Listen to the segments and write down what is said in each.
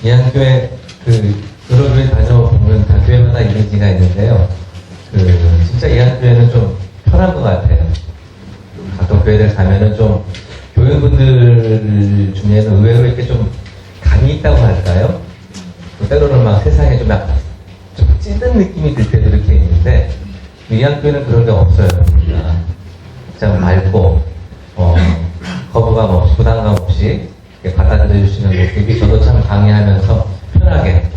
이한교회 여러 교회 다녀보면 다 교회마다 이미지가 있는데요. 진짜 이한교회는 좀 편한 것 같아요. 가끔 교회들 가면은 좀 교인분들 중에는 의외로 이렇게 좀 감이 있다고 할까요? 때로는 막 세상에 좀 약간 좀 찌든 느낌이 들 때도 이렇게 있는데 이한교회는 그런 게 없어요. 그냥 맑고 거부감 없이 부담감 없이 받아들여 주시는 모습이 저도 참 강의하면서 편하게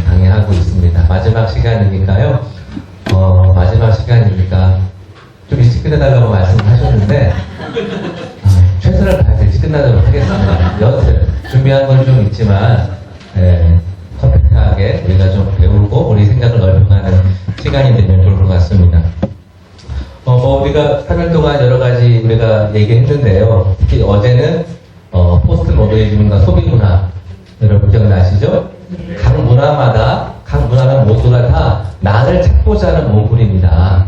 강의하고 있습니다. 마지막 시간이니까요. 마지막 시간이니까 좀 일찍 끝내달라고 말씀하셨는데 최선을 다해서 일찍 끝나도록 하겠습니다. 여튼 준비한 건 좀 있지만 컴팩트하게 우리가 좀 배우고 우리 생각을 넓혀가는 시간이 되면 좋을 것 같습니다. 우리가 3일 동안 여러 가지 우리가 얘기했는데요. 특히 어제는 포스트 모더니즘과 소비 문화 여러분 기억나시죠? 각 문화는 모두가 다 나를 찾고자 하는 몸부림이다.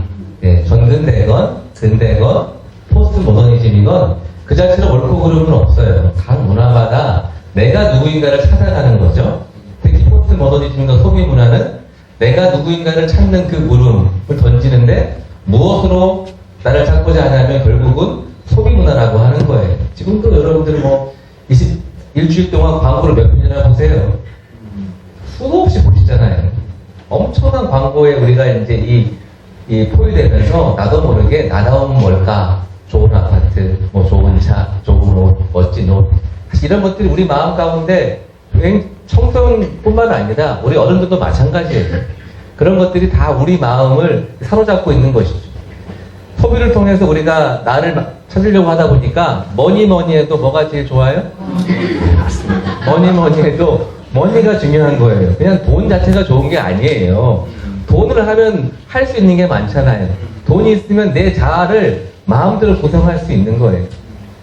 전근대건 근대건 포스트 모더니즘이건 그 자체로 옳고 그름은 없어요. 각 문화마다 내가 누구인가를 찾아가는 거죠. 특히 포스트 모더니즘과 소비 문화는 내가 누구인가를 찾는 그 물음을 던지는데 무엇으로 나를 찾고자 하냐면 결국은 소비 문화라고 하는 거예요. 지금도 여러분들 일주일 동안 광고를 몇 편이나 보세요. 수도 없이 보시잖아요. 엄청난 광고에 우리가 이제 이 포위되면서 나도 모르게 나다움은 뭘까? 좋은 아파트, 좋은 차, 좋은 옷, 멋진 옷. 사실 이런 것들이 우리 마음 가운데 청소년뿐만 아니라 우리 어른들도 마찬가지예요. 그런 것들이 다 우리 마음을 사로잡고 있는 것이죠. 소비를 통해서 우리가 나를 찾으려고 하다 보니까 뭐니 해도 뭐가 제일 좋아요? 뭐니 해도 머니가 중요한 거예요. 그냥 돈 자체가 좋은 게 아니에요. 돈을 하면 할 수 있는 게 많잖아요. 돈이 있으면 내 자아를 마음대로 구성할 수 있는 거예요.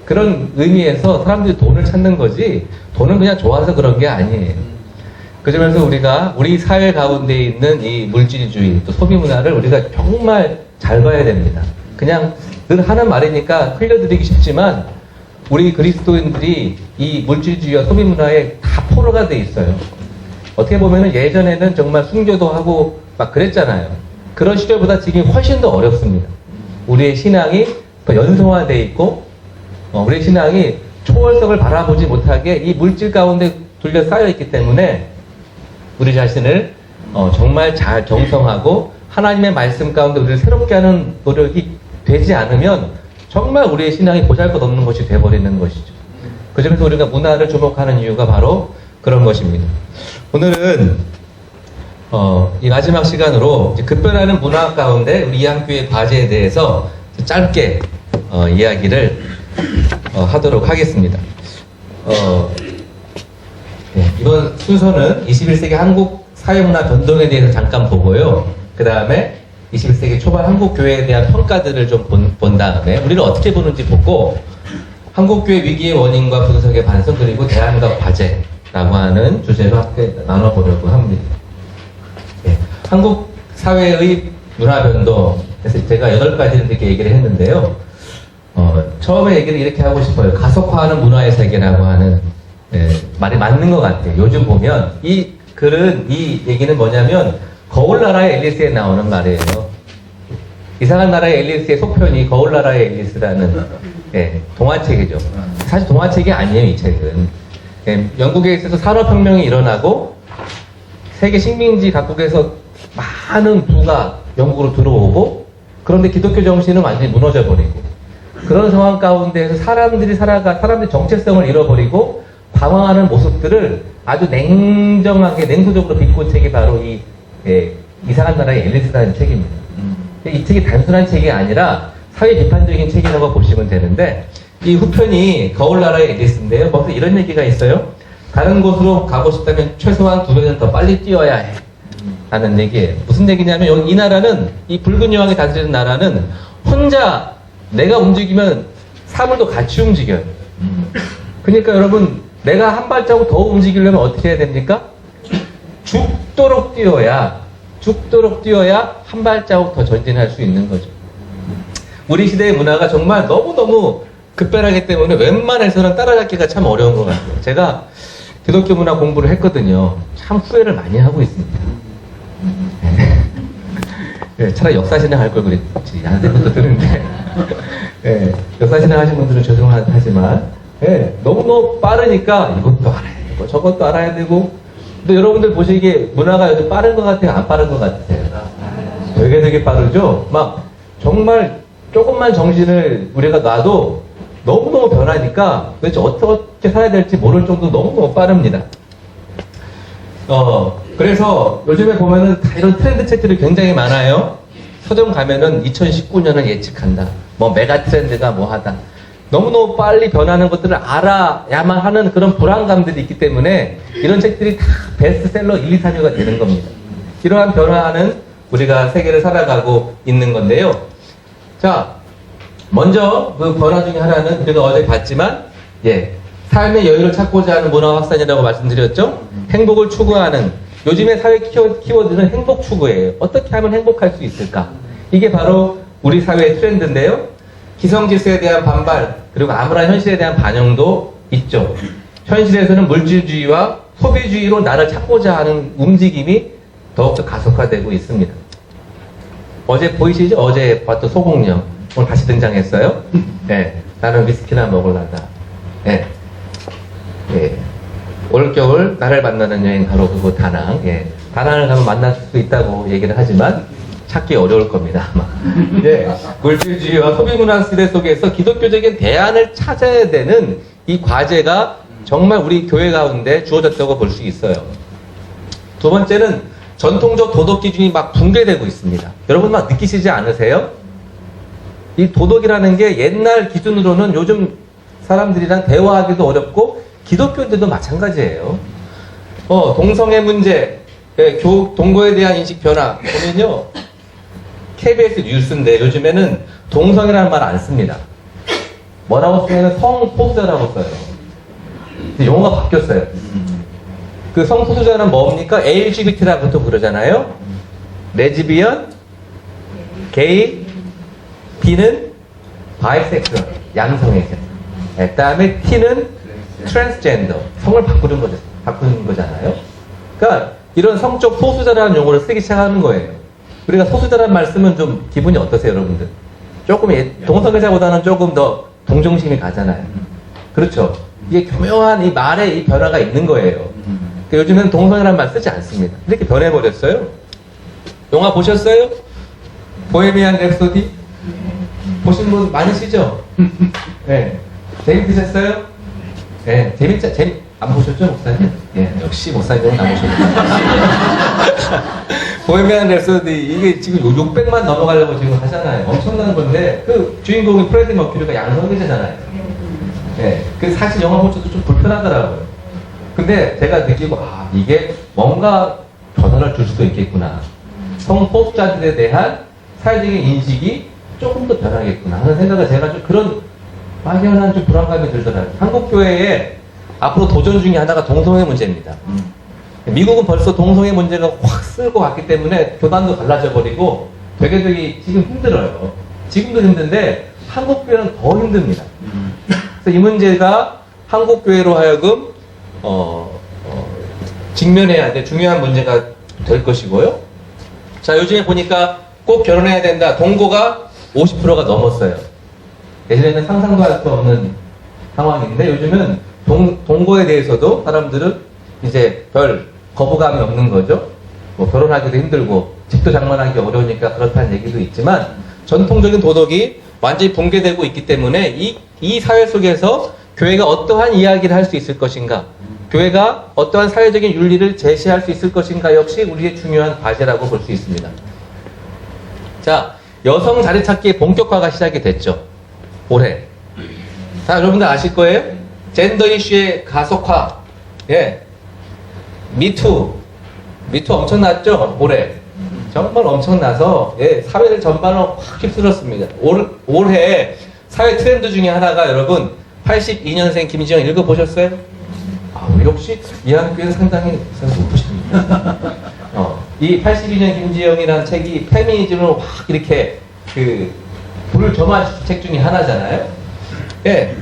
그런 의미에서 사람들이 돈을 찾는 거지 돈은 그냥 좋아서 그런 게 아니에요. 그 점에서 우리가 우리 사회 가운데 있는 이 물질주의 또 소비 문화를 우리가 정말 잘 봐야 됩니다. 그냥 늘 하는 말이니까 흘려드리기 쉽지만 우리 그리스도인들이 이 물질주의와 소비 문화에 다 포로가 돼 있어요. 어떻게 보면은 예전에는 정말 순교도 하고 막 그랬잖아요. 그런 시절보다 지금이 훨씬 더 어렵습니다. 우리의 신앙이 더 연소화돼 있고 우리의 신앙이 초월성을 바라보지 못하게 이 물질 가운데 둘러싸여 있기 때문에 우리 자신을 정말 잘 정성하고 하나님의 말씀 가운데 우리를 새롭게 하는 노력이 되지 않으면 정말 우리의 신앙이 보잘것없는 것이 되어버리는 것이죠. 그 점에서 우리가 문화를 주목하는 이유가 바로 그런 것입니다. 오늘은 이 마지막 시간으로 급변하는 문화 가운데 우리 이한교회 과제에 대해서 짧게 이야기를 하도록 하겠습니다. 이번 순서는 21세기 한국 사회문화 변동에 대해서 잠깐 보고요. 그 다음에 21세기 초반 한국교회에 대한 평가들을 좀 본 다음에 우리를 어떻게 보는지 보고 한국교회 위기의 원인과 분석의 반성 그리고 대안과 과제라고 하는 주제로 함께 나눠보려고 합니다. 한국 사회의 문화 변동, 그래서 제가 8가지를 이렇게 얘기를 했는데요. 처음에 얘기를 이렇게 하고 싶어요. 가속화하는 문화의 세계라고 하는 말이 맞는 것 같아요. 요즘 보면 이 얘기는 뭐냐면 거울나라의 앨리스에 나오는 말이에요. 이상한 나라의 앨리스의 속편이 거울나라의 앨리스라는 동화책이죠. 사실 동화책이 아니에요, 이 책은. 영국에 있어서 산업혁명이 일어나고 세계 식민지 각국에서 많은 부가 영국으로 들어오고 그런데 기독교 정신은 완전히 무너져 버리고 그런 상황 가운데에서 사람들이 정체성을 잃어버리고 방황하는 모습들을 아주 냉정하게 냉소적으로 비꼰 책이 바로 이상한 나라의 앨리스라는 책입니다. 이 책이 단순한 책이 아니라 사회 비판적인 책이라고 보시면 되는데 이 후편이 거울나라의 앨리스인데요. 거기서 이런 얘기가 있어요. 다른 곳으로 가고 싶다면 최소한 2배는 더 빨리 뛰어야 해 라는 얘기예요. 무슨 얘기냐면 이 나라는 이 붉은 여왕이 다스리는 나라는 혼자 내가 움직이면 사물도 같이 움직여요. 그러니까 여러분 내가 한 발자국 더 움직이려면 어떻게 해야 됩니까? 죽도록 뛰어야 한 발자국 더 전진할 수 있는 거죠. 우리 시대의 문화가 정말 너무너무 급변하기 때문에 웬만해서는 따라잡기가 참 어려운 것 같아요. 제가 기독교 문화 공부를 했거든요. 참 후회를 많이 하고 있습니다. 네, 차라리 역사신앙 할 걸 그랬지. 나한테 것도 드는데. 네, 역사신앙 하신 분들은 죄송하지만, 네, 너무너무 빠르니까 이것도 알아야 되고, 저것도 알아야 되고, 근데 여러분들 보시기에 문화가 요즘 빠른 것 같아요? 안 빠른 것 같으세요? 되게 빠르죠? 막, 정말 조금만 정신을 우리가 놔도 너무너무 변하니까 도대체 어떻게 살아야 될지 모를 정도로 너무너무 빠릅니다. 그래서 요즘에 보면은 다 이런 트렌드 책들이 굉장히 많아요. 서점 가면은 2019년을 예측한다. 뭐 메가 트렌드가 뭐 하다. 너무너무 빨리 변하는 것들을 알아야만 하는 그런 불안감들이 있기 때문에 이런 책들이 다 베스트셀러 1, 2, 3위가 되는 겁니다. 이러한 변화하는 우리가 세계를 살아가고 있는 건데요. 자, 먼저 그 변화 중에 하나는 우리가 어제 봤지만, 삶의 여유를 찾고자 하는 문화 확산이라고 말씀드렸죠? 행복을 추구하는, 요즘의 사회 키워드는 행복 추구예요. 어떻게 하면 행복할 수 있을까? 이게 바로 우리 사회의 트렌드인데요. 기성지수에 대한 반발, 그리고 암울한 현실에 대한 반영도 있죠. 현실에서는 물질주의와 소비주의로 나를 찾고자 하는 움직임이 더욱더 가속화되고 있습니다. 어제 보이시죠? 어제 봤던 소공룡. 오늘 다시 등장했어요. 네, 나는 위스키나 먹을란다. 네. 올겨울 나를 만나는 여행 바로 그거 다낭. 다낭을 가면 만날 수 있다고 얘기를 하지만 찾기 어려울 겁니다. 아마. 물질주의와 소비문화 시대 속에서 기독교적인 대안을 찾아야 되는 이 과제가 정말 우리 교회 가운데 주어졌다고 볼 수 있어요. 두 번째는 전통적 도덕 기준이 막 붕괴되고 있습니다. 여러분 막 느끼시지 않으세요? 이 도덕이라는 게 옛날 기준으로는 요즘 사람들이랑 대화하기도 어렵고 기독교인들도 마찬가지예요. 동성애 문제, 동거에 대한 인식 변화 보면요. KBS 뉴스인데 요즘에는 동성애라는 말 안 씁니다. 뭐라고 쓰면 성소수자라고 써요. 용어가 바뀌었어요. 그 성소수자는 뭡니까? LGBT라고 또 그러잖아요. 레즈비언, 게이, B는 바이섹슈얼, 양성애자. 그 다음에 T는 트랜스젠더, 성을 바꾸는 거잖아요. 그러니까 이런 성적 소수자라는 용어를 쓰기 시작하는 거예요. 우리가 소수자라는 말 쓰면 좀 기분이 어떠세요, 여러분들? 조금 동성애자보다는 조금 더 동정심이 가잖아요. 그렇죠? 이게 교묘한 이 말에 이 변화가 있는 거예요. 그러니까 요즘은 동성애라는 말 쓰지 않습니다. 이렇게 변해버렸어요. 영화 보셨어요? 보헤미안 랩소디? 보신 분 많으시죠? 네. 재밌으셨어요? 네. 안 보셨죠, 목사님? 역시 목사님은 안 보셨어요. 보헤미안 랩소디, 이게 지금 600만 넘어가려고 지금 하잖아요. 엄청난 건데, 그 주인공이 프레디 머큐리가 양성애자잖아요. 그 사실 영화 보셔도 좀 불편하더라고요. 근데 제가 느끼고, 이게 뭔가 변화를 줄 수도 있겠구나. 성소수자들에 대한 사회적인 인식이 조금 더 변하겠구나 하는 생각을 제가 좀 그런 막연한 좀 불안감이 들더라고요. 한국교회에 앞으로 도전 중에 하나가 동성애 문제입니다. 미국은 벌써 동성애 문제가 확 쓸고 갔기 때문에 교단도 갈라져 버리고 되게 지금 힘들어요. 지금도 힘든데 한국교회는 더 힘듭니다. 그래서 이 문제가 한국교회로 하여금 직면해야 될 중요한 문제가 될 것이고요. 자, 요즘에 보니까 꼭 결혼해야 된다. 동거가 50%가 넘었어요. 예전에는 상상도 할 수 없는 상황인데 요즘은 동거에 대해서도 사람들은 이제 별 거부감이 없는 거죠. 뭐 결혼하기도 힘들고 집도 장만하기 어려우니까 그렇다는 얘기도 있지만 전통적인 도덕이 완전히 붕괴되고 있기 때문에 이 사회 속에서 교회가 어떠한 이야기를 할 수 있을 것인가, 교회가 어떠한 사회적인 윤리를 제시할 수 있을 것인가 역시 우리의 중요한 과제라고 볼 수 있습니다. 자, 여성 자리 찾기의 본격화가 시작이 됐죠. 올해. 자, 여러분들 아실 거예요? 젠더 이슈의 가속화. 미투 엄청났죠? 올해. 정말 엄청나서, 사회를 전반으로 확 휩쓸었습니다. 올해 사회 트렌드 중에 하나가 여러분, 82년생 김지영 읽어보셨어요? 역시 이한교회는 상당히 높으십니다. 이 82년 김지영이라는 책이 페미니즘을 확 이렇게 불을 점화시킨 책 중에 하나잖아요.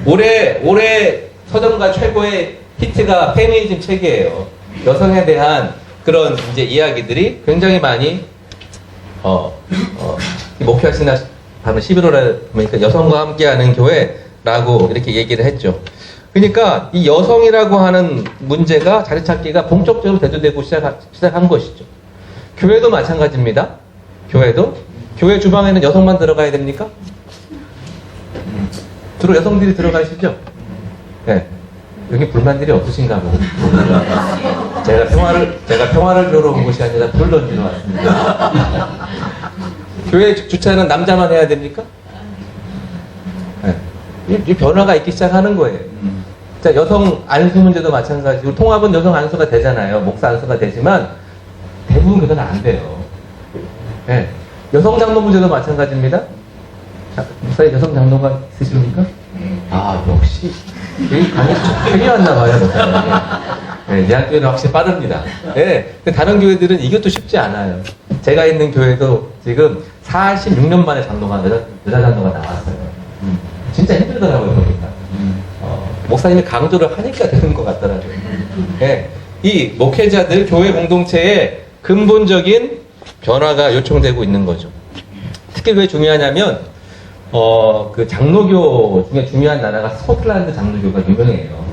올해 서점가 최고의 히트가 페미니즘 책이에요. 여성에 대한 그런 이제 이야기들이 굉장히 많이 목회하시나 하는 11월에 보니까 여성과 함께하는 교회라고 이렇게 얘기를 했죠. 그러니까 이 여성이라고 하는 문제가 자리 찾기가 본격적으로 대두되고 시작한 것이죠. 교회도 마찬가지입니다. 교회도 교회 주방에는 여성만 들어가야 됩니까? 주로 여성들이 들어가시죠? 네. 여기 불만들이 없으신가 보고. 제가 평화를 주러 온 것이 아니라 불 던지러 왔습니다. 교회 주차는 남자만 해야 됩니까? 네. 이 변화가 있기 시작하는 거예요. 자, 여성 안수 문제도 마찬가지고, 통합은 여성 안수가 되잖아요. 목사 안수가 되지만, 대부분 그건 안 돼요. 네. 여성 장로 문제도 마찬가지입니다. 자, 목사님 여성 장로가 있으십니까? 아, 역시. 여기 강의 책이 왔나 봐요, 목사님. 네, 이 학교는 확실히 빠릅니다. 네. 근데 다른 교회들은 이것도 쉽지 않아요. 제가 있는 교회도 지금 46년 만에 장로가, 여자 장로가 나왔어요. 진짜 힘들더라고요, 보니까. 목사님이 강조를 하니까 되는 것 같더라고요. 네. 이 목회자들, 교회 공동체에 근본적인 변화가 요청되고 있는 거죠. 특히 왜 중요하냐면, 그 장로교 중에 중요한 나라가 스코틀랜드 장로교가 유명해요.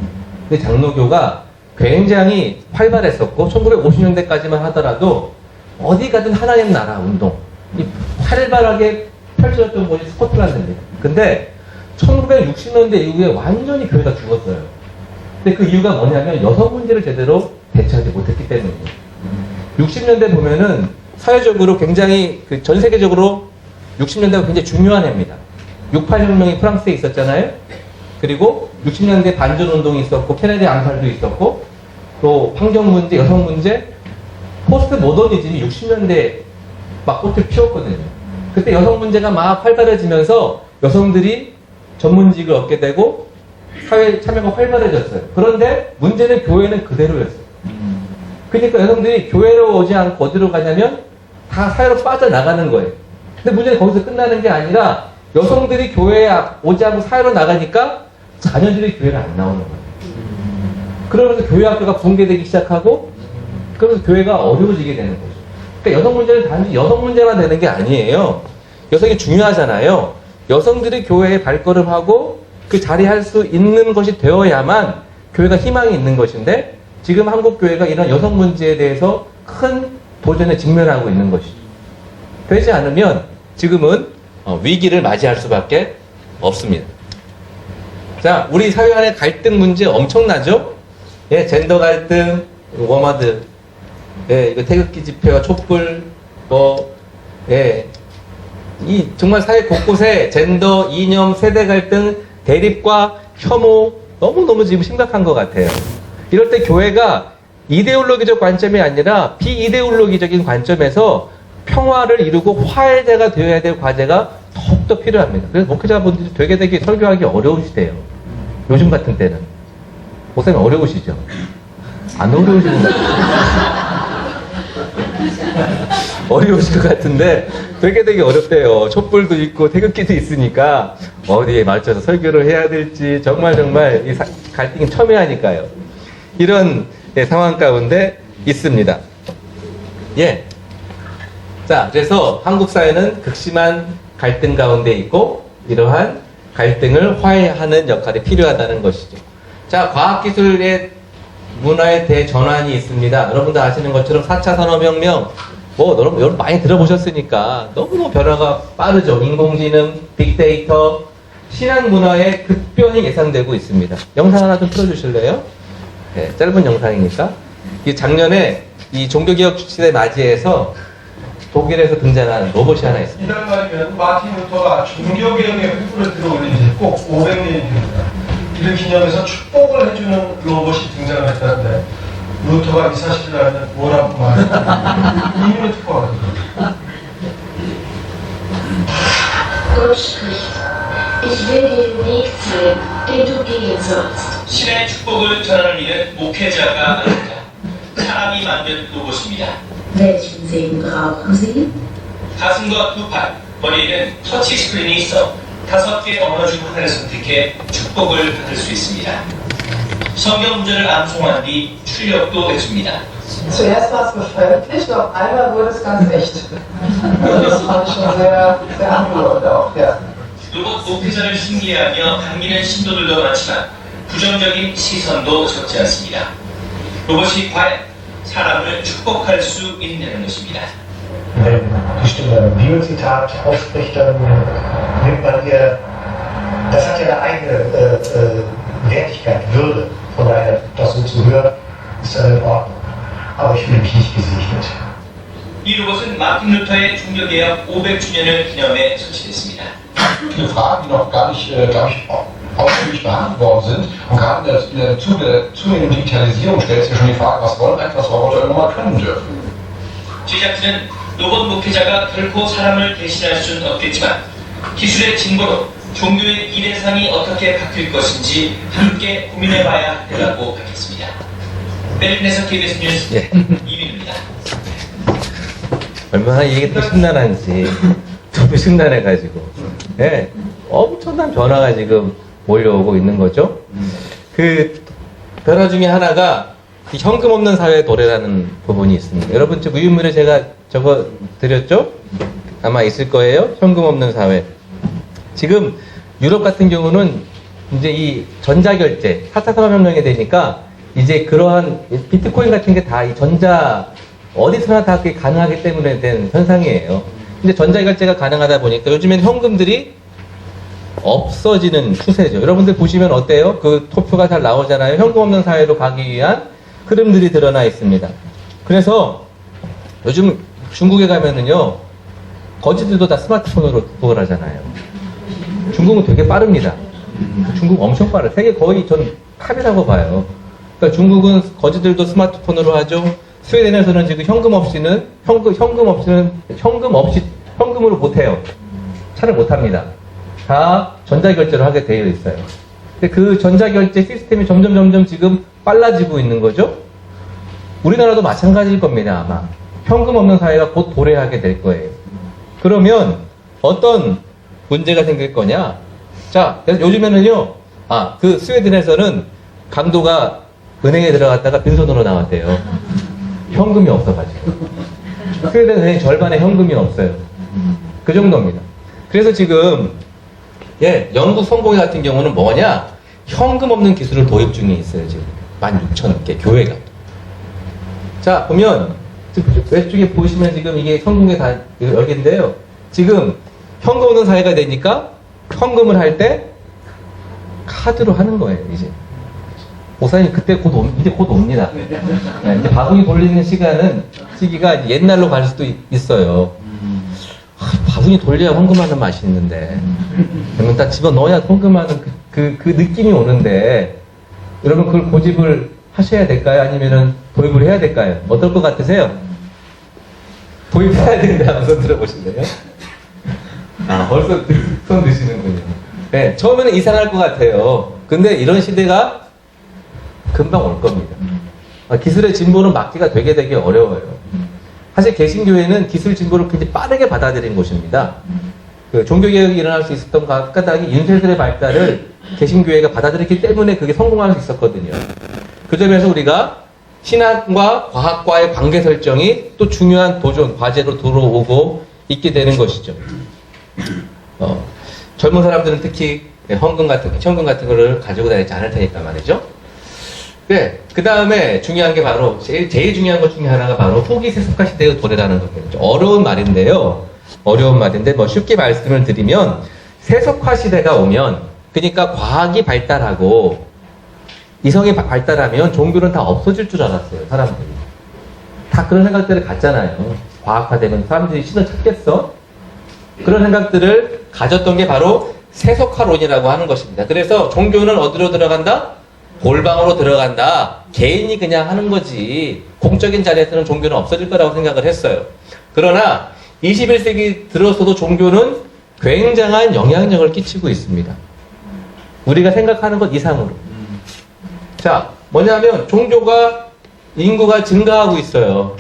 근데 장로교가 굉장히 활발했었고, 1950년대까지만 하더라도 어디 가든 하나님 나라 운동, 이 활발하게 펼쳐졌던 곳이 스코틀랜드입니다. 근데 1960년대 이후에 완전히 교회가 죽었어요. 근데 그 이유가 뭐냐면 여성 문제를 제대로 대처하지 못했기 때문이에요. 60년대 보면은 사회적으로 굉장히 전 세계적으로 60년대가 굉장히 중요한 해입니다. 68혁명이 프랑스에 있었잖아요. 그리고 60년대 반전 운동이 있었고 케네디 암살도 있었고 또 환경 문제, 여성 문제, 포스트 모더니즘이 60년대 막 꽃을 피웠거든요. 그때 여성 문제가 막 활발해지면서 여성들이 전문직을 얻게 되고 사회 참여가 활발해졌어요. 그런데 문제는 교회는 그대로였어요. 그러니까 여성들이 교회로 오지 않고 어디로 가냐면 다 사회로 빠져나가는 거예요. 근데 문제는 거기서 끝나는 게 아니라 여성들이 교회에 오지 않고 사회로 나가니까 자녀들이 교회를 안 나오는 거예요. 그러면서 교회 학교가 붕괴되기 시작하고 그러면서 교회가 어려워지게 되는 거죠. 그러니까 여성 문제는 단지 여성 문제만 되는 게 아니에요. 여성이 중요하잖아요. 여성들이 교회에 발걸음하고 그 자리할 수 있는 것이 되어야만 교회가 희망이 있는 것인데 지금 한국 교회가 이런 여성 문제에 대해서 큰 도전에 직면하고 있는 것이죠. 되지 않으면 지금은 위기를 맞이할 수밖에 없습니다. 자, 우리 사회 안에 갈등 문제 엄청나죠? 예, 젠더 갈등, 워마드, 예, 이거 태극기 집회와 촛불, 예, 이 정말 사회 곳곳에 젠더, 이념, 세대 갈등, 대립과 혐오 너무너무 지금 심각한 것 같아요. 이럴 때 교회가 이데올로기적 관점이 아니라 비이데올로기적인 관점에서 평화를 이루고 화해자가 되어야 될 과제가 더욱더 필요합니다. 그래서 목회자분들이 되게 설교하기 어려우시대요. 요즘 같은 때는. 목사님 어려우시죠? 안 어려우시는 것 같아요. 어려우실 것 같은데 되게 어렵대요. 촛불도 있고 태극기도 있으니까 어디에 맞춰서 설교를 해야 될지 정말 이 갈등이 첨예하니까요. 이런 상황 가운데 있습니다. 예. 자, 그래서 한국 사회는 극심한 갈등 가운데 있고 이러한 갈등을 화해하는 역할이 필요하다는 것이죠. 자, 과학기술의 문화의 대전환이 있습니다. 여러분들 아시는 것처럼 4차 산업혁명, 여러분 많이 들어보셨으니까 너무너무 변화가 빠르죠. 인공지능, 빅데이터, 신앙 문화의 급변이 예상되고 있습니다. 영상 하나 좀 틀어주실래요? 네, 짧은 영상이니까. 이 작년에 이 종교개혁 시대 맞이해서 독일에서 등장한 로봇이 하나 있습니다. 이달 말이면 마틴 루터가 종교개혁의 횃불을 들어올린 지 꼭 500년이 됩니다. 이를 기념해서 축복을 해주는 로봇이 등장을 했다는데 루터가 이 사실을 알면 뭐라고 말했나? 2minute 듣고 가겠습니다. Gott spricht, ich will dir den Weg zeigen, den du gehen sollst. 신의 축복을 전하는 일은 목회자가 아닙니다. 사람이 만든 로봇입니다. Welchen Segen brauchen Sie? 가슴과 두 팔, 머리에는 터치 스크린이 있어 5개 언어 중 하나를 선택해 축복을 받을 수 있습니다. 성경 구절을 암송한 뒤 출력도 했습니다. Zuerst war es befremdlich, und auf einmal wurde es ganz echt. Das fand ich schon sehr, sehr angerührend auch, ja. 로봇 목회자를 신기해하며 반기는 신도들도 많지만 부정적인 시선도 적지 않습니다. 로봇이 과연 사람을 축복할 수 있느냐는 것입니다. Wenn die Stimme ein Bibelzitat ausspricht, dann nimmt man ihr, das hat ja eine eigene Wertigkeit, Würde. Von daher, das so zu hören, ist dann in Ordnung. Aber ich fühle mich nicht gesegnet. 이 로봇은 마틴 루터의 종교개혁 500주년을 기념해 설치됐습니다. Viele Fragen, die noch gar nicht, glaube ich, ausführlich behandelt worden sind. Und gerade im Zuge der zunehmenden Digitalisierung stellt sich schon die Frage, was wollen eigentlich, was Roboter immer mal können dürfen. 제작진은 로봇 목회자가 결코 사람을 대신할 수는 없겠지만 기술의 진보로 종교의 일회상이 어떻게 바뀔 것인지 함께 고민해봐야 한다고 밝혔습니다. 베를린에서 KBS 뉴스 예. 이민우입니다. 얼마나 이게 또 심란한지 저도 심란해가지고 예, 엄청난 변화가 지금 몰려오고 있는 거죠. 그 변화 중에 하나가 이 현금 없는 사회 도래라는 부분이 있습니다. 여러분 저 무인물에 제가 적어 드렸죠? 아마 있을 거예요. 현금 없는 사회. 지금 유럽 같은 경우는 이제 이 전자결제 4차 산업혁명이 되니까 이제 그러한 비트코인 같은 게 다 이 전자 어디서나 다 그게 가능하기 때문에 된 현상이에요. 근데 전자결제가 가능하다 보니까 요즘엔 현금들이 없어지는 추세죠. 여러분들 보시면 어때요? 그 토표가 잘 나오잖아요. 현금 없는 사회로 가기 위한 흐름들이 드러나 있습니다. 그래서 요즘 중국에 가면은요, 거지들도 다 스마트폰으로 그걸 하잖아요. 중국은 되게 빠릅니다. 중국 엄청 빠르요 세계 거의 전 탑이라고 봐요. 그러니까 중국은 거지들도 스마트폰으로 하죠. 스웨덴에서는 지금 현금으로 못해요. 차를 못합니다. 다 전자결제로 하게 되어 있어요. 근데 그 전자결제 시스템이 점점 지금 빨라지고 있는 거죠. 우리나라도 마찬가지일 겁니다, 아마. 현금 없는 사회가 곧 도래하게 될 거예요. 그러면 어떤 문제가 생길 거냐? 자, 그래서 요즘에는요, 그 스웨덴에서는 강도가 은행에 들어갔다가 빈손으로 나왔대요. 현금이 없어가지고. 스웨덴 은행 절반의 현금이 없어요. 그 정도입니다. 그래서 지금, 영국 성공회 같은 경우는 뭐냐? 현금 없는 기술을 도입 중에 있어요, 지금. 16,000개, 교회가. 자, 보면, 왼쪽에 보시면 지금 이게 성공회 다 여기인데요. 지금 현금 없는 사회가 되니까 현금을 할 때 카드로 하는 거예요, 이제. 목사님, 그때 이제 곧 옵니다. 네, 이제 바구니 돌리는 시기가 옛날로 갈 수도 있어요. 바구니 돌려야 헌금하는 맛이 있는데. 그러면 딱 집어 넣어야 헌금하는 그 느낌이 오는데, 여러분 그걸 고집을 하셔야 될까요? 아니면은 도입을 해야 될까요? 어떨 것 같으세요? 도입해야 된다. 한번 들어보실래요? 벌써 손 드시는군요. 네, 처음에는 이상할 것 같아요. 근데 이런 시대가 금방 올 겁니다. 기술의 진보는 막기가 되게 어려워요. 사실 개신교회는 기술 진보를 굉장히 빠르게 받아들인 곳입니다. 그 종교개혁이 일어날 수 있었던 까닭이 윤세들의 발달을 개신교회가 받아들였기 때문에 그게 성공할 수 있었거든요. 그 점에서 우리가 신학과 과학과의 관계 설정이 또 중요한 도전, 과제로 들어오고 있게 되는 것이죠. 젊은 사람들은 특히 현금 같은 거를 가지고 다니지 않을 테니까 말이죠. 네, 그 다음에 중요한 게 바로, 제일 중요한 것 중에 하나가 바로 후기 세속화 시대의 도래라는 겁니다. 어려운 말인데요. 뭐 쉽게 말씀을 드리면, 세속화 시대가 오면, 그러니까 과학이 발달하고, 이성이 발달하면 종교는 다 없어질 줄 알았어요, 사람들이. 다 그런 생각들을 갖잖아요. 과학화되면 사람들이 신을 찾겠어? 그런 생각들을 가졌던 게 바로 세속화론이라고 하는 것입니다. 그래서 종교는 어디로 들어간다? 골방으로 들어간다. 개인이 그냥 하는 거지. 공적인 자리에서는 종교는 없어질 거라고 생각을 했어요. 그러나 21세기 들어서도 종교는 굉장한 영향력을 끼치고 있습니다. 우리가 생각하는 것 이상으로. 자, 뭐냐면 인구가 증가하고 있어요.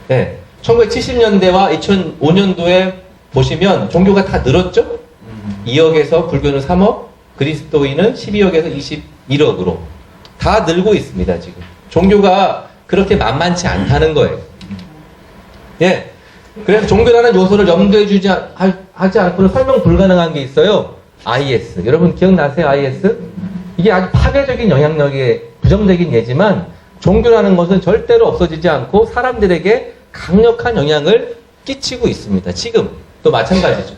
네. 1970년대와 2005년도에 보시면 종교가 다 늘었죠? 2억에서 불교는 3억, 그리스도인은 12억에서 1억으로 다 늘고 있습니다, 지금. 종교가 그렇게 만만치 않다는 거예요. 예. 그래서 종교라는 요소를 염두에 하지 않고는 설명 불가능한 게 있어요. IS. 여러분 기억나세요, IS? 이게 아주 파괴적인 영향력의 부정적인 예지만 종교라는 것은 절대로 없어지지 않고 사람들에게 강력한 영향을 끼치고 있습니다. 지금 또 마찬가지죠.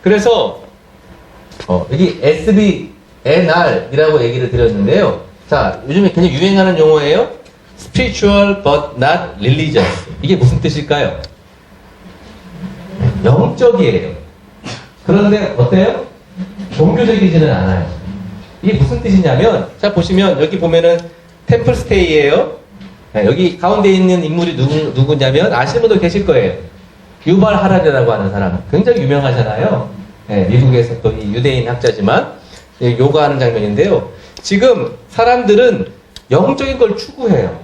그래서 여기 SBNR이라고 얘기를 드렸는데요. 자, 요즘에 굉장히 유행하는 용어예요. Spiritual but not religious. 이게 무슨 뜻일까요? 영적이에요. 그런데 어때요? 종교적이지는 않아요. 이게 무슨 뜻이냐면, 자, 보시면, 여기 보면은 템플스테이예요. 네, 여기 가운데 있는 인물이 누구냐면, 아시는 분도 계실 거예요. 유발 하라리라고 하는 사람. 굉장히 유명하잖아요. 네, 미국에서 또 이 유대인 학자지만, 요가하는 장면인데요. 지금 사람들은 영적인 걸 추구해요.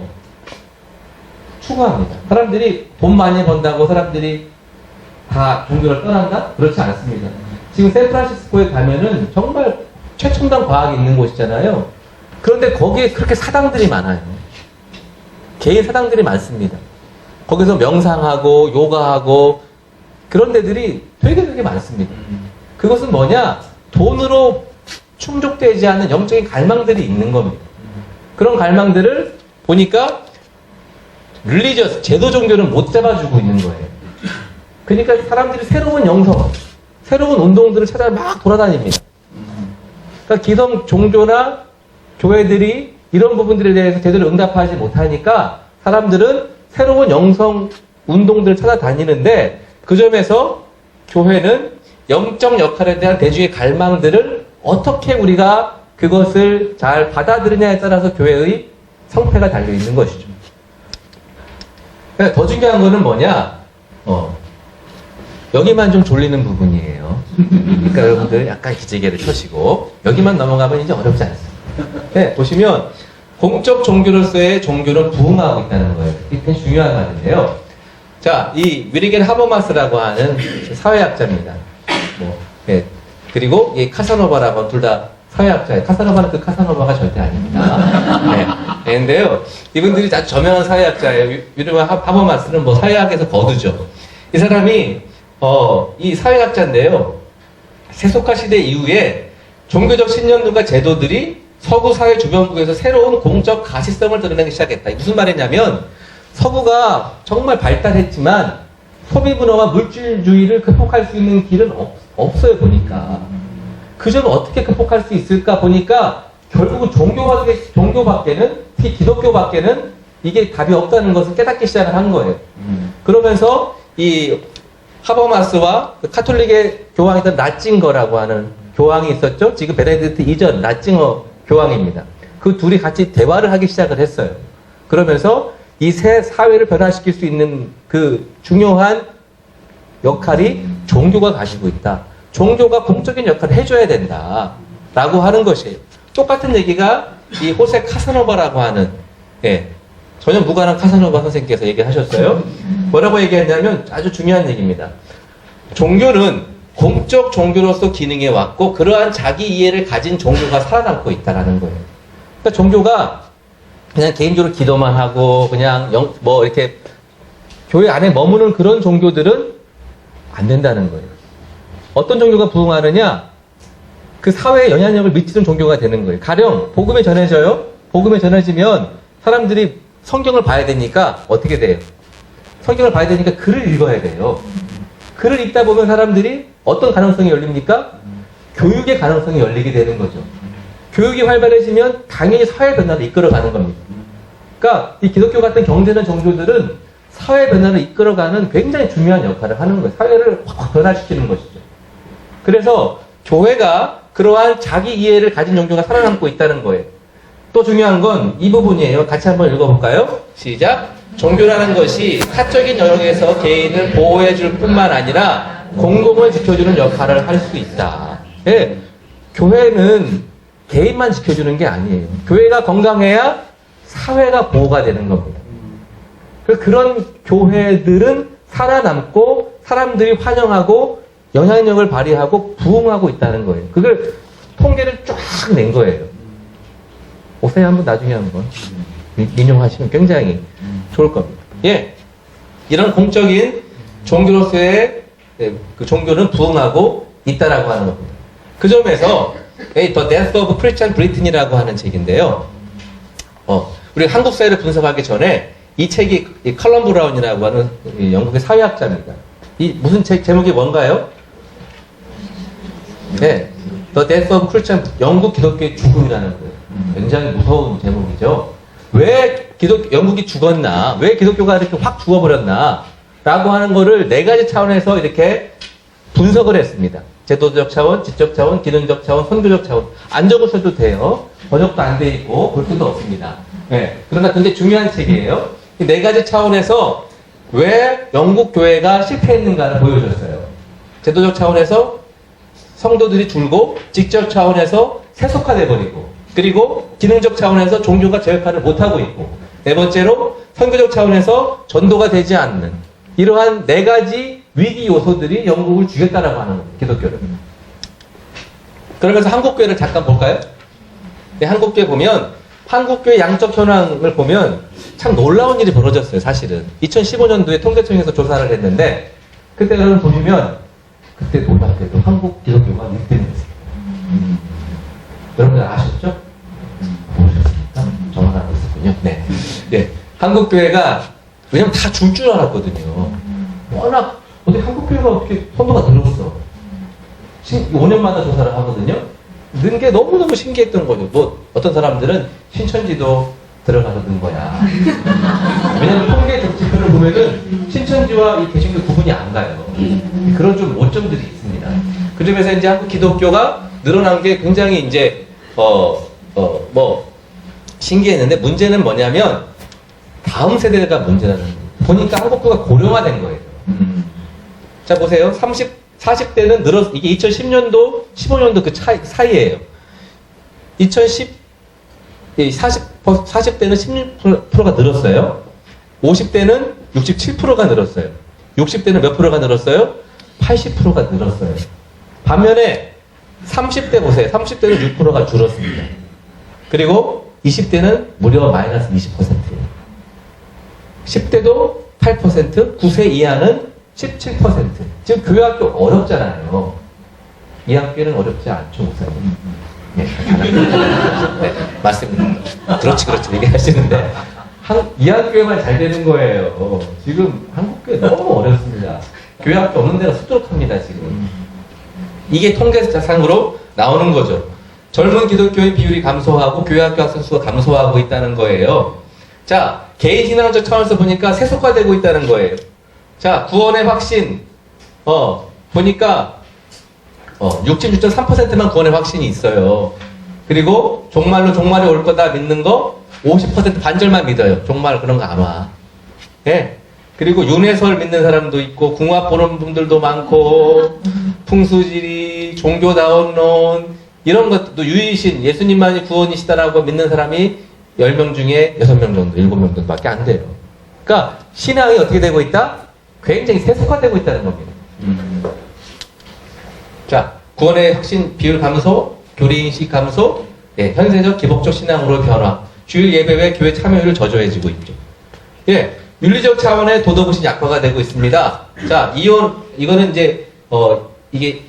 추구합니다. 사람들이 돈 많이 번다고 사람들이 다 종교를 떠난다? 그렇지 않습니다. 지금 샌프란시스코에 가면은 정말 최첨단 과학이 있는 곳이잖아요. 그런데 거기에 그렇게 사당들이 많아요. 개인 사당들이 많습니다. 거기서 명상하고 요가하고 그런 데들이 되게 많습니다. 그것은 뭐냐? 돈으로 충족되지 않는 영적인 갈망들이 있는 겁니다. 그런 갈망들을 보니까 릴리저스, 제도 종교는 못 잡아주고 있는 거예요. 그러니까 사람들이 새로운 영성, 새로운 운동들을 찾아 막 돌아다닙니다. 그러니까 기성 종교나 교회들이 이런 부분들에 대해서 제대로 응답하지 못하니까 사람들은 새로운 영성 운동들을 찾아다니는데 그 점에서 교회는 영적 역할에 대한 대중의 갈망들을 어떻게 우리가 그것을 잘 받아들이냐에 따라서 교회의 성패가 달려있는 것이죠. 더 중요한 거는 뭐냐? 여기만 좀 졸리는 부분이에요. 그러니까 여러분들 약간 기지개를 펴시고 여기만 넘어가면 이제 어렵지 않습니다. 네, 보시면 공적 종교로서의 종교는 부흥하고 있다는 거예요. 이게 굉장히 중요한 말인데요. 자, 이 위리겐 하버마스라고 하는 사회학자입니다. 네, 그리고 이 카사노바라고 둘 다 사회학자예요. 카사노바는 그 카사노바가 절대 아닙니다. 네. 그런데요, 이분들이 아주 저명한 사회학자예요. 위리겐 하버마스는 뭐 사회학에서 거두죠. 이 사람이 이 사회학자인데요. 세속화 시대 이후에 종교적 신념들과 제도들이 서구 사회 주변국에서 새로운 공적 가시성을 드러내기 시작했다. 무슨 말이냐면 서구가 정말 발달했지만 소비 문화와 물질주의를 극복할 수 있는 길은 없어요, 보니까. 그 점을 어떻게 극복할 수 있을까 보니까 결국은 종교밖에는, 특히 기독교밖에는 이게 답이 없다는 것을 깨닫기 시작을 한 거예요. 그러면서 이 하버마스와 그 카톨릭의 교황이던 라칭거라고 하는 교황이 있었죠. 지금 베네딕트 이전 라칭거 교황입니다. 그 둘이 같이 대화를 하기 시작을 했어요. 그러면서 이 새 사회를 변화시킬 수 있는 그 중요한 역할이 종교가 가지고 있다. 종교가 공적인 역할을 해줘야 된다. 라고 하는 것이에요. 똑같은 얘기가 이 호세 카사노바라고 하는, 전혀 무관한 카사노바 선생님께서 얘기하셨어요. 뭐라고 얘기했냐면 아주 중요한 얘기입니다. 종교는 공적 종교로서 기능해 왔고 그러한 자기 이해를 가진 종교가 살아남고 있다는 거예요. 그러니까 종교가 그냥 개인적으로 기도만 하고 그냥 이렇게 교회 안에 머무는 그런 종교들은 안 된다는 거예요. 어떤 종교가 부흥하느냐? 그 사회에 영향력을 미치는 종교가 되는 거예요. 가령 복음이 전해져요. 복음이 전해지면 사람들이 성경을 봐야 되니까 어떻게 돼요? 성경을 봐야 되니까 글을 읽어야 돼요. 글을 읽다 보면 사람들이 어떤 가능성이 열립니까? 교육의 가능성이 열리게 되는 거죠. 교육이 활발해지면 당연히 사회 변화를 이끌어가는 겁니다. 그러니까 이 기독교 같은 경제는 종교들은 사회 변화를 이끌어가는 굉장히 중요한 역할을 하는 거예요. 사회를 확 변화시키는 것이죠. 그래서 교회가 그러한 자기 이해를 가진 종교가 살아남고 있다는 거예요. 또 중요한 건 이 부분이에요. 같이 한번 읽어볼까요? 시작. 종교라는 것이 사적인 영역에서 개인을 보호해줄 뿐만 아니라 공공을 지켜주는 역할을 할 수 있다. 교회는 개인만 지켜주는 게 아니에요. 교회가 건강해야 사회가 보호가 되는 겁니다. 그런 교회들은 살아남고 사람들이 환영하고 영향력을 발휘하고 부흥하고 있다는 거예요. 그걸 통계를 쫙 낸 거예요. 오세요 한번 나중에 한번 인용하시면 굉장히 좋을 겁니다. 예, 이런 공적인 종교로서의 그 종교는 부흥하고 있다라고 하는 겁니다. 그 점에서 The Death of Christian Britain이라고 하는 책인데요. 우리 한국 사회를 분석하기 전에 이 책이 이 컬럼 브라운이라고 하는 이 영국의 사회학자입니다. 이 무슨 책 제목이 뭔가요? 네, The Death of Christian, 영국 기독교의 죽음이라는 거예요. 굉장히 무서운 제목이죠. 왜 영국이 죽었나? 왜 기독교가 이렇게 확 죽어버렸나? 라고 하는 거를 네 가지 차원에서 이렇게 분석을 했습니다. 제도적 차원, 지적 차원, 기능적 차원, 선교적 차원. 안 적으셔도 돼요. 번역도 안 돼 있고 볼 수도 없습니다. 네. 그러나 굉장히 중요한 책이에요. 이 네 가지 차원에서 왜 영국 교회가 실패했는가를 보여줬어요. 제도적 차원에서 성도들이 줄고, 직접 차원에서 세속화돼 버리고, 그리고 기능적 차원에서 종교가 제 역할을 못하고 있고, 네 번째로 선교적 차원에서 전도가 되지 않는 이러한 네 가지 위기 요소들이 영국을 죽였다라고 하는 거예요, 기독교를. 그러면서 한국교회를 잠깐 볼까요? 네, 한국교회 보면 한국교회 양적 현황을 보면 참 놀라운 일이 벌어졌어요, 사실은. 2015년도에 통계청에서 조사를 했는데 그때를 보시면 그때 놀랍게도 한국 기독교가 1등이었어요. 여러분들 아셨죠? 모르셨습니까? 저만 알고 있었군요. 네. 네. 한국교회가, 왜냐면 다 줄 줄 알았거든요. 워낙, 어떻게 한국교회가 어떻게 선도가 늘었어? 5년마다 조사를 하거든요. 는 게 너무너무 신기했던 거죠. 뭐, 어떤 사람들은 신천지도 들어가서 는 거야. 왜냐면 통계 지표를 보면은 신천지와 이 개신교 구분이 안 가요. 그런 좀 오점들이 있습니다. 그 점에서 이제 한국 기독교가 늘어난 게 굉장히 이제, 신기했는데 문제는 뭐냐면 다음 세대가 문제라는 거예요. 보니까 한국교가 고령화된 거예요. 자, 보세요. 40대는 늘었, 이게 2010년도, 15년도 그 사이에요. 40대는 16%가 늘었어요. 50대는 67%가 늘었어요. 60대는 몇 프로가 늘었어요? 80%가 늘었어요. 반면에 30대 보세요. 30대는 6%가 줄었습니다. 그리고 20대는 무려 마이너스 20%예요. 10대도 8%, 9세 이하는 17%. 지금 교회학교 어렵잖아요. 이 학교는 어렵지 않죠, 목사님? 네, 네, 맞습니다. 그렇지, 얘기하시는데, 이 학교에만 잘 되는 거예요. 지금 한국교회 너무 어렵습니다. 교회학교 없는 데가 수두룩합니다, 지금. 이게 통계상으로 나오는 거죠. 젊은 기독교인 비율이 감소하고 교회학교 학생 수가 감소하고 있다는 거예요. 자, 개인 신앙적 차원에서 보니까 세속화되고 있다는 거예요. 자, 구원의 확신, 보니까, 66.3%만 구원의 확신이 있어요. 그리고 종말이 올 거다 믿는 거 50% 반절만 믿어요. 종말 그런 거 안 와. 예. 그리고 윤회설 믿는 사람도 있고, 궁합 보는 분들도 많고, 풍수지리, 종교다원론, 이런 것도 유일신, 예수님만이 구원이시다라고 믿는 사람이 10명 중에 6명 정도, 7명 정도밖에 안 돼요. 그러니까 신앙이 어떻게 되고 있다? 굉장히 세속화되고 있다는 겁니다. 자, 구원의 확신 비율 감소, 교리인식 감소, 예, 현세적 기복적 신앙으로 변화, 주일 예배 외 교회 참여율을 저조해지고 있죠. 예, 윤리적 차원의 도덕의식 약화가 되고 있습니다. 자, 이거는 이제, 이게,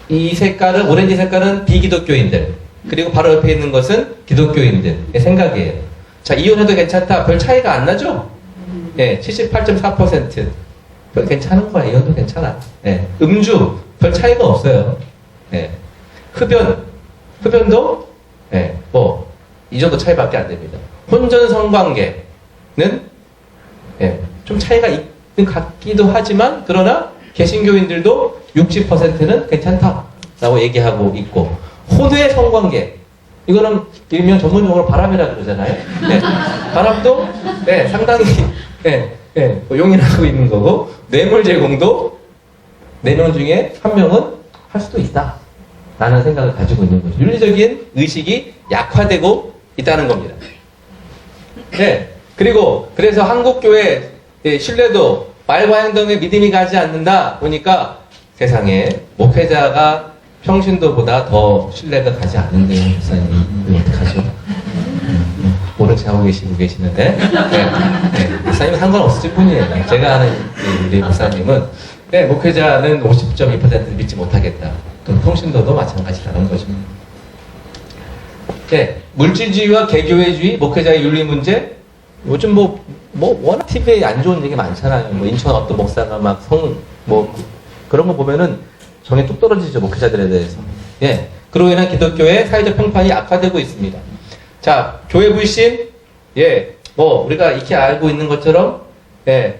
이 색깔은, 오렌지 색깔은 비기독교인들, 그리고 바로 옆에 있는 것은 기독교인들의 생각이에요. 자, 이혼해도 괜찮다. 별 차이가 안 나죠? 예, 78.4%. 별 괜찮은 거야. 이혼도 괜찮아. 예, 음주, 별 차이가 없어요. 예, 흡연도, 예, 이 정도 차이밖에 안 됩니다. 혼전 성관계는, 예, 좀 차이가 있는 같기도 하지만, 그러나, 개신교인들도 60%는 괜찮다라고 얘기하고 있고, 혼외 성관계, 이거는 일명 전문용어로 바람이라고 그러잖아요. 네. 바람도 네, 상당히 용인하고 있는 거고, 뇌물 제공도 4명 중에 1명은 할 수도 있다 라는 생각을 가지고 있는 거죠. 윤리적인 의식이 약화되고 있다는 겁니다. 네. 그래서 한국교회 신뢰도, 말과 행동에 믿음이 가지 않는다 보니까 세상에 목회자가 평신도보다 더 신뢰가 가지 않는데요, 목사님. 이거 어떡하죠? 모른 체 하고 계시는데. 네. 목사님은 상관없을 뿐이에요. 제가 아는 우리 목사님은, 네, 목회자는 50.2%를 믿지 못하겠다. 그럼 평신도도 마찬가지라는 거죠. 네, 물질주의와 개교회주의, 목회자의 윤리 문제. 요즘 워낙 TV에 안 좋은 얘기 많잖아요. 인천 어떤 목사가 그런 거 보면은 정이 뚝 떨어지죠, 목회자들에 대해서. 예. 그로 인한 기독교의 사회적 평판이 악화되고 있습니다. 자, 교회 불신, 예, 우리가 익히 알고 있는 것처럼, 예,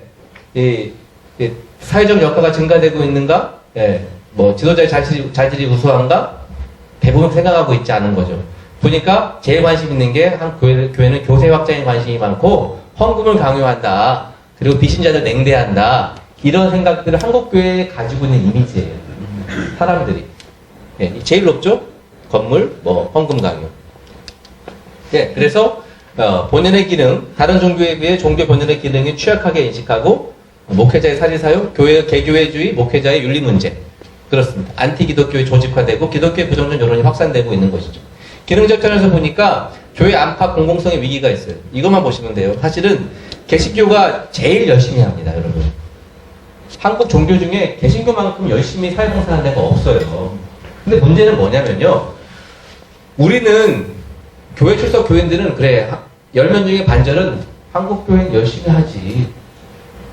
사회적 역사가 증가되고 있는가? 예, 지도자의 자질이 우수한가? 대부분 생각하고 있지 않은 거죠. 보니까 제일 관심 있는 게 한 교회는 교세 확장에 관심이 많고 헌금을 강요한다. 그리고 비신자들 냉대한다. 이런 생각들을 한국 교회에 가지고 있는 이미지예요. 사람들이. 예, 제일 높죠? 건물, 헌금 강요. 예, 그래서 본연의 기능, 다른 종교에 비해 종교 본연의 기능이 취약하게 인식하고 목회자의 사리사욕, 개교회주의, 목회자의 윤리 문제. 그렇습니다. 안티기독교의 조직화되고 기독교의 부정적 여론이 확산되고 있는 것이죠. 기능적 편에서 보니까 교회 안팎 공공성의 위기가 있어요. 이것만 보시면 돼요. 사실은 개신교가 제일 열심히 합니다, 여러분. 한국 종교 중에 개신교만큼 열심히 사회봉사하는 데가 없어요. 근데 문제는 뭐냐면요. 우리는 교회 출석 교인들은 그래 10명 중에 반절은 한국 교회는 열심히 하지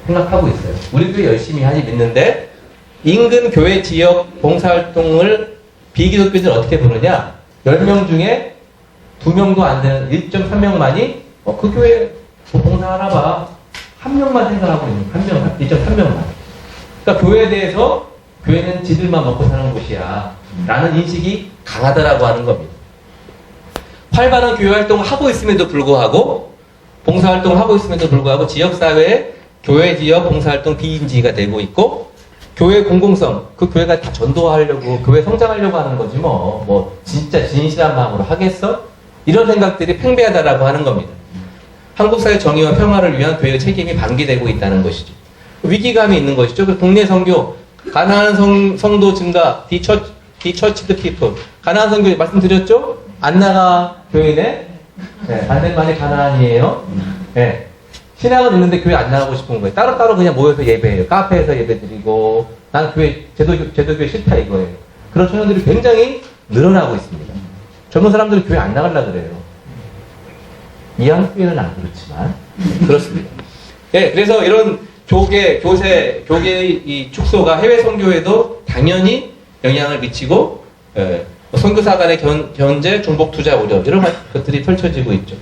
생각하고 있어요. 우리 교회 열심히 하지 믿는데 인근 교회 지역 봉사활동을 비기독교인들 어떻게 보느냐? 10명 중에 2명도 안 되는 1.3명만이 그 교회 봉사하나 봐. 한 명만 생각하고 있는 1.3명만. 그러니까 교회에 대해서 교회는 지들만 먹고 사는 곳이야 라는 인식이 강하다라고 하는 겁니다. 활발한 교회 활동을 하고 있음에도 불구하고 봉사활동을 하고 있음에도 불구하고 지역사회에 교회 지역 봉사활동 비인지가 되고 있고 교회 공공성, 그 교회가 다 전도하려고 교회 성장하려고 하는 거지 진짜 진실한 마음으로 하겠어? 이런 생각들이 팽배하다라고 하는 겁니다. 한국 사회 정의와 평화를 위한 교회의 책임이 방기되고 있다는 것이죠. 위기감이 있는 것이죠. 그 국내 선교, 가난한 성도 증가, 디처치드 피플. 가난한 선교 말씀드렸죠? 안 나가 교인에 네, 반대만이 가난이에요. 네. 신앙은 있는데 교회 안 나가고 싶은 거예요. 따로따로 그냥 모여서 예배해요. 카페에서 예배드리고 난 교회 제도교회 싫다 이거예요. 그런 청년들이 굉장히 늘어나고 있습니다. 젊은 사람들이 교회 안 나가려고 그래요. 이한교회는 안 그렇지만 그렇습니다. 예, 그래서 이런 교계의 이 축소가 해외 선교에도 당연히 영향을 미치고 선교사 간의 견제, 중복 투자 우려 이런 것들이 펼쳐지고 있죠.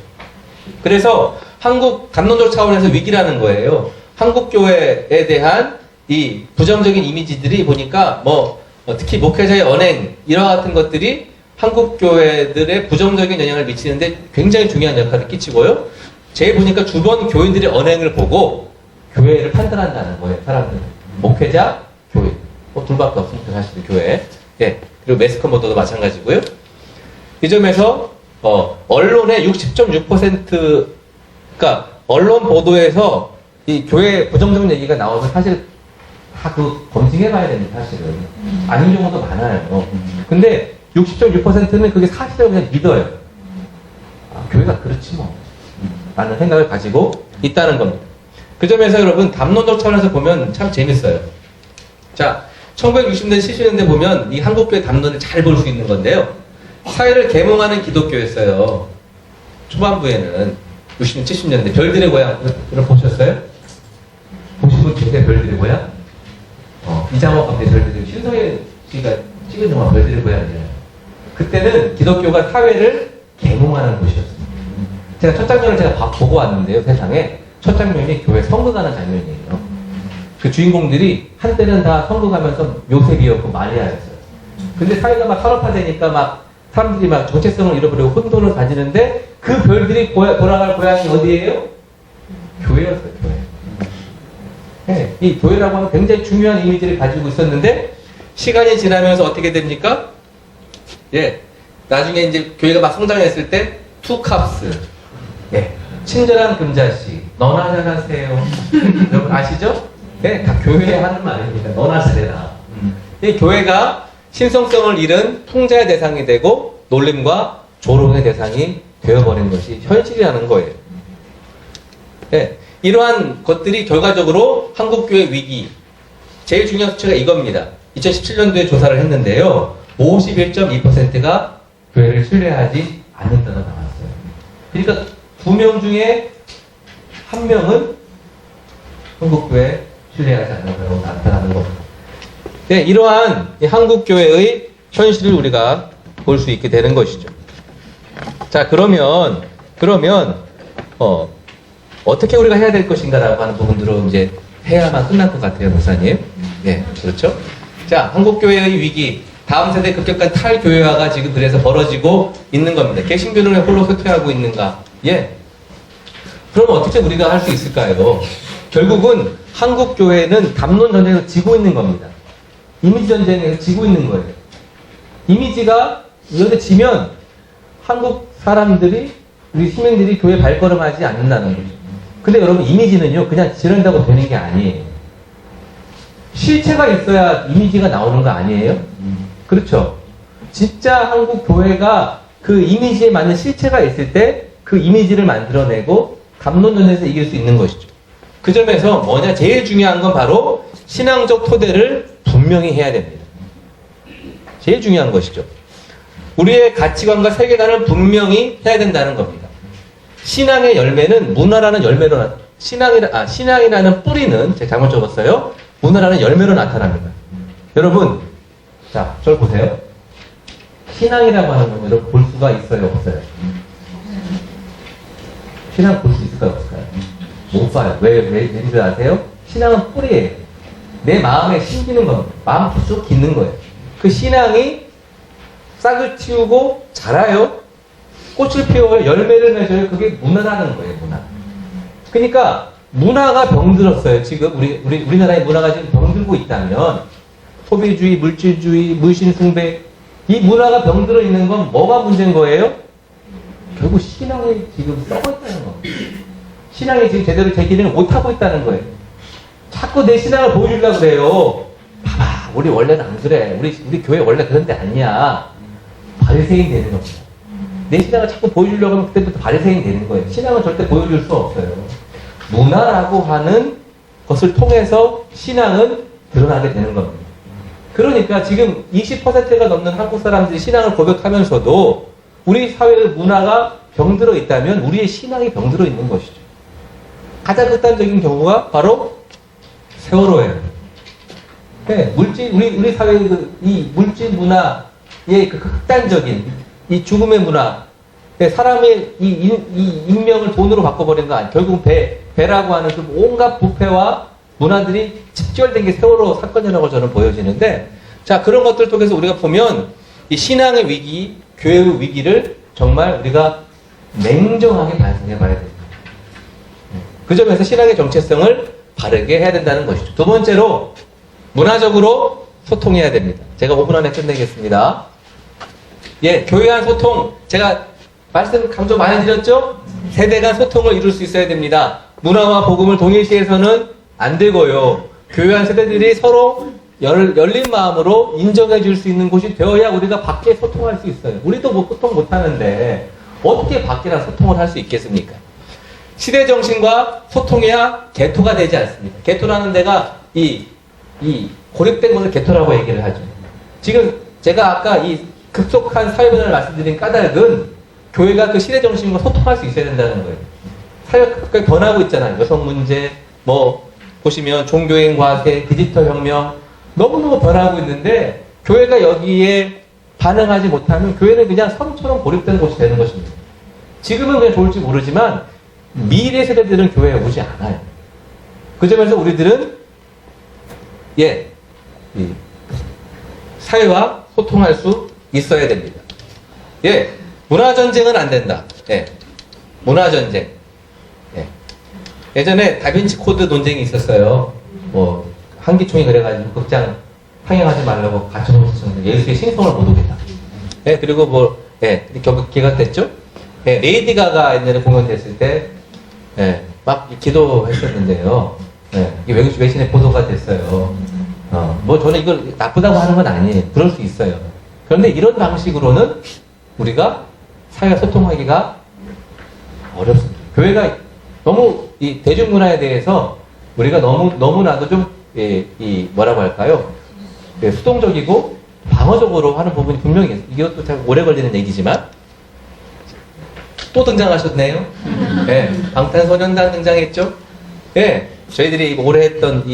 그래서 한국 담론적 차원에서 위기라는 거예요. 한국 교회에 대한 이 부정적인 이미지들이 보니까 특히 목회자의 언행 이와 같은 것들이 한국 교회들의 부정적인 영향을 미치는데 굉장히 중요한 역할을 끼치고요. 제일 보니까 주변 교인들의 언행을 보고 교회를 판단한다는 거예요. 사람들은 목회자, 교인 둘밖에 없습니다. 사실 교회. 예. 그리고 매스컴보다도 마찬가지고요. 이 점에서 언론의 60.6% 그러니까 언론 보도에서 이 교회 부정적인 얘기가 나오면 사실 다 검증해봐야 됩니다. 사실은 아닌 경우도 많아요. 근데 60.6%는 그게 사실을 그냥 믿어요. 교회가 그렇지 라는 생각을 가지고 있다는 겁니다. 그 점에서 여러분 담론적 차원에서 보면 참 재밌어요. 자, 1960년대 70년대 보면 이 한국교회 담론을 잘 볼 수 있는 건데요. 사회를 계몽하는 기독교였어요. 초반부에는 60년, 70년대 별들의 고향 이런 보셨어요? 보신 분 계세요? 별들의 고향? 이장호 감독의 별들의 신성현 씨가 찍은 영화 별들의 고향이잖아요. 그때는 기독교가 사회를 계몽하는 곳이었습니다. 제가 첫 장면을 보고 왔는데요. 세상에 첫 장면이 교회 선거 가는 장면이에요. 그 주인공들이 한때는 다 선거 가면서 요셉이었고 마리아였어요. 근데 사회가 막 산업화되니까 막 사람들이 막 정체성을 잃어버리고 혼돈을 가지는데 그 별들이 돌아갈 고향이 어디예요? 교회였어요, 교회. 네, 이 교회라고 하면 굉장히 중요한 이미지를 가지고 있었는데 시간이 지나면서 어떻게 됩니까? 예, 나중에 이제 교회가 막 성장했을 때 투캅스, 예, 친절한 금자씨, 너나 잘하세요. 여러분 아시죠? 네, 다 교회에 하는 말입니다. 너나 잘해라. 이 교회가 신성성을 잃은 풍자의 대상이 되고 놀림과 조롱의 대상이 되어버린 것이 현실이라는 거예요. 예, 이러한 것들이 결과적으로 한국교회 위기, 제일 중요한 수치가 이겁니다. 2017년도에 조사를 했는데요. 51.2%가 교회를 신뢰하지 않는다고 나왔어요. 그러니까 2명 중에 1명은 한국교회 신뢰하지 않는다고 나타나는 겁니다. 네, 이러한 한국교회의 현실을 우리가 볼 수 있게 되는 것이죠. 자, 그러면 어떻게 우리가 해야 될 것인가라고 하는 부분들로 이제 해야만 끝날 것 같아요, 목사님. 네, 그렇죠. 자, 한국교회의 위기, 다음 세대 급격한 탈교회화가 지금 그래서 벌어지고 있는 겁니다. 개신교는 왜 홀로 쇠퇴하고 있는가? 예. 그럼 어떻게 우리가 할 수 있을까요? 결국은 한국교회는 담론 전쟁에서 지고 있는 겁니다. 이미지 전쟁에서 지고 있는 거예요. 이미지가 이런데 지면 한국 사람들이, 우리 시민들이 교회 발걸음하지 않는다는 거죠. 근데 여러분, 이미지는요, 그냥 지른다고 되는 게 아니에요. 실체가 있어야 이미지가 나오는 거 아니에요? 그렇죠. 진짜 한국 교회가 그 이미지에 맞는 실체가 있을 때 그 이미지를 만들어내고 담론전에서 이길 수 있는 것이죠. 그 점에서 뭐냐, 제일 중요한 건 바로 신앙적 토대를 분명히 해야 됩니다. 제일 중요한 것이죠. 우리의 가치관과 세계관을 분명히 해야 된다는 겁니다. 신앙의 열매는 문화라는 열매로 신앙이라는 뿌리는, 제가 잘못 적었어요. 문화라는 열매로 나타납니다. 여러분, 자, 저를 보세요. 신앙이라고 하는 건 여러분 볼 수가 있어요, 없어요? 신앙 볼 수 있을까요, 없을까요? 못 봐요. 왠지 아세요? 신앙은 뿌리예요. 내 마음에 심기는 겁니다. 마음 쭉 깃는 거예요. 그 신앙이 싹을 틔우고 자라요. 꽃을 피워요. 열매를 맺어요. 그게 문화라는 거예요, 문화. 그러니까 문화가 병들었어요. 지금 우리나라의 문화가 지금 병들고 있다면, 소비주의, 물질주의, 물신숭배, 이 문화가 병들어 있는 건 뭐가 문제인 거예요? 결국 신앙이 지금 썩어 있다는 겁니다. 신앙이 지금 제대로 되기는 못하고 있다는 거예요. 자꾸 내 신앙을 보여주려고 그래요. 봐봐, 우리 원래는 안 그래. 우리 교회 원래 그런 데 아니야. 바리새인 되는 겁니다. 내 신앙을 자꾸 보여주려고 하면 그때부터 바리새인 되는 거예요. 신앙은 절대 보여줄 수 없어요. 문화라고 하는 것을 통해서 신앙은 드러나게 되는 겁니다. 그러니까 지금 20%가 넘는 한국 사람들이 신앙을 고백하면서도 우리 사회의 문화가 병들어 있다면 우리의 신앙이 병들어 있는 것이죠. 가장 극단적인 경우가 바로 세월호예요. 네, 우리 사회의 이 물질 문화의 그 극단적인 이 죽음의 문화, 사람의 이 인명을 돈으로 바꿔버리는 거 아니에요. 결국 배라고 하는 그 온갖 부패와 문화들이 집결된 게 세월호 사건이라고 저는 보여지는데, 자, 그런 것들 통해서 우리가 보면 이 신앙의 위기, 교회의 위기를 정말 우리가 냉정하게 반성해 봐야 됩니다. 그 점에서 신앙의 정체성을 바르게 해야 된다는 것이죠. 두 번째로, 문화적으로 소통해야 됩니다. 제가 5분 안에 끝내겠습니다. 예, 교회 간 소통, 제가 말씀 강조 많이 드렸죠? 세대 간 소통을 이룰 수 있어야 됩니다. 문화와 복음을 동일시해서는 안 되고요. 교회 간 세대들이 서로 열린 마음으로 인정해 줄 수 있는 곳이 되어야 우리가 밖에 소통할 수 있어요. 우리도 소통 못 하는데 어떻게 밖이랑 소통을 할 수 있겠습니까? 시대 정신과 소통해야 개토가 되지 않습니다. 개토라는 데가 이 고립된 것을 개토라고 얘기를 하죠. 지금 제가 아까 이 급속한 사회변화를 말씀드린 까닭은 교회가 그 시대 정신과 소통할 수 있어야 된다는 거예요. 사회가 급격하게 변하고 있잖아요. 여성 문제, 보시면 종교행 과세, 디지털 혁명, 너무너무 변하고 있는데 교회가 여기에 반응하지 못하면 교회는 그냥 섬처럼 고립된 곳이 되는 것입니다. 지금은 그냥 좋을지 모르지만 미래 세대들은 교회에 오지 않아요. 그 점에서 우리들은 이 사회와 소통할 수 있어야 됩니다. 문화전쟁은 안 된다. 문화전쟁. 예전에 다빈치 코드 논쟁이 있었어요. 한기총이 그래가지고 극장 상영하지 말라고 가처분했었는데 예수의 신성을 못 오겠다. 그리고 결국 기각됐죠. 레이디 가가 옛날에 공연됐을 때 막 기도했었는데요. 이게 외신에 보도가 됐어요. 뭐 저는 이걸 나쁘다고 하는 건 아니에요. 그럴 수 있어요. 그런데 이런 방식으로는 우리가 사회와 소통하기가 어렵습니다. 교회가 너무 이 대중문화에 대해서 우리가 너무나도 좀, 뭐라고 할까요? 수동적이고 방어적으로 하는 부분이 분명히 있어요. 이것도 참 오래 걸리는 얘기지만, 또 등장하셨네요. 네, 방탄소년단 등장했죠? 네, 저희들이 올해 했던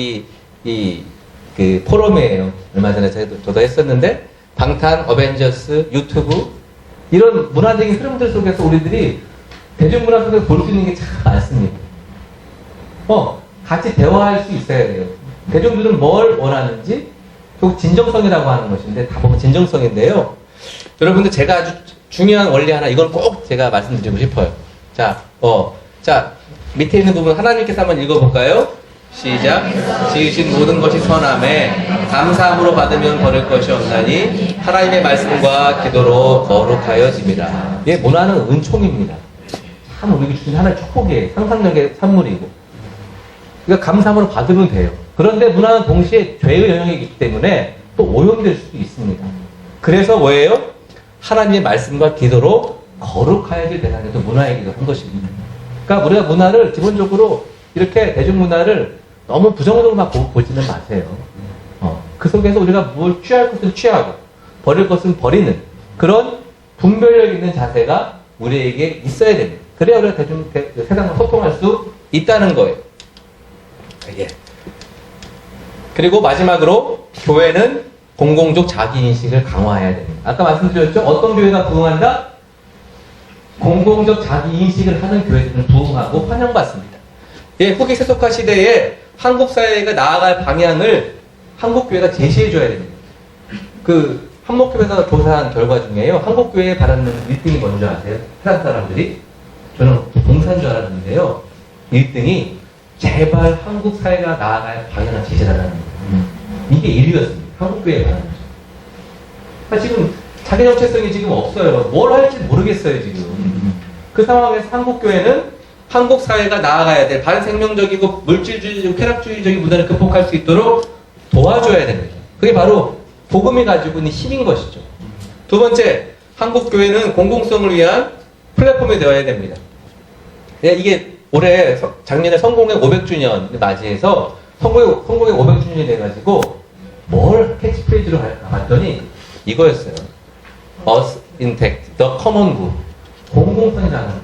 그 포럼이에요. 얼마 전에 저도 했었는데, 방탄, 어벤져스, 유튜브, 이런 문화적인 흐름들 속에서 우리들이 대중문화 속에서 볼 수 있는 게 참 많습니다. 같이 대화할 수 있어야 돼요. 대중들은 뭘 원하는지, 결국 진정성이라고 하는 것인데, 다 보면 진정성인데요. 여러분들 제가 아주 중요한 원리 하나, 이걸 꼭 제가 말씀드리고 싶어요. 자, 밑에 있는 부분 하나님께서 한번 읽어볼까요? 시작. 지으신 모든 것이 선함에 감사함으로 받으면 버릴 것이 없나니 하나님의 말씀과 기도로 거룩하여집니다. 예, 문화는 은총입니다. 참 우리에게 주신 하나의 축복이에요. 상상력의 산물이고. 그러니까 감사함으로 받으면 돼요. 그런데 문화는 동시에 죄의 영역이기 때문에 또 오염될 수도 있습니다. 그래서 뭐예요? 하나님의 말씀과 기도로 거룩하여질 대상이 또 문화이기도 한 것입니다. 그러니까 우리가 문화를 기본적으로 이렇게 대중문화를 너무 부정적으로만 보지는 마세요. 그 속에서 우리가 뭘 취할 것은 취하고 버릴 것은 버리는 그런 분별력 있는 자세가 우리에게 있어야 됩니다. 그래야 우리가 세상과 소통할 수 있다는 거예요. 예. 그리고 마지막으로 교회는 공공적 자기인식을 강화해야 됩니다. 아까 말씀드렸죠? 어떤 교회가 부흥한다? 공공적 자기인식을 하는 교회들은 부흥하고 환영받습니다. 예, 후기 세속화 시대에 한국 사회가 나아갈 방향을 한국 교회가 제시해 줘야 됩니다. 그 한목교회에서 조사한 결과 중에요. 한국 교회에 바라는 1등이 뭔지 아세요? 세상 사람들이? 저는 봉사인 줄 알았는데요. 1등이 제발 한국 사회가 나아갈 방향을 제시하라는 거예요. 이게 1위였습니다. 한국 교회에 바라는 거죠. 그러니까 지금 자기 정체성이 지금 없어요. 뭘 할지 모르겠어요, 지금. 그 상황에서 한국 교회는 한국 사회가 나아가야 될 반생명적이고 물질주의적이고 쾌락주의적인 문화를 극복할 수 있도록 도와줘야 됩니다. 그게 바로 복음이 가지고 있는 힘인 것이죠. 두 번째, 한국 교회는 공공성을 위한 플랫폼이 되어야 됩니다. 이게 올해 작년에 성공의 500주년을 맞이해서 성공의 500주년이 돼가지고 뭘 캐치프레이즈로 할까 봤더니 이거였어요. Us Intact, The Common Good. 공공성이라는 거예요.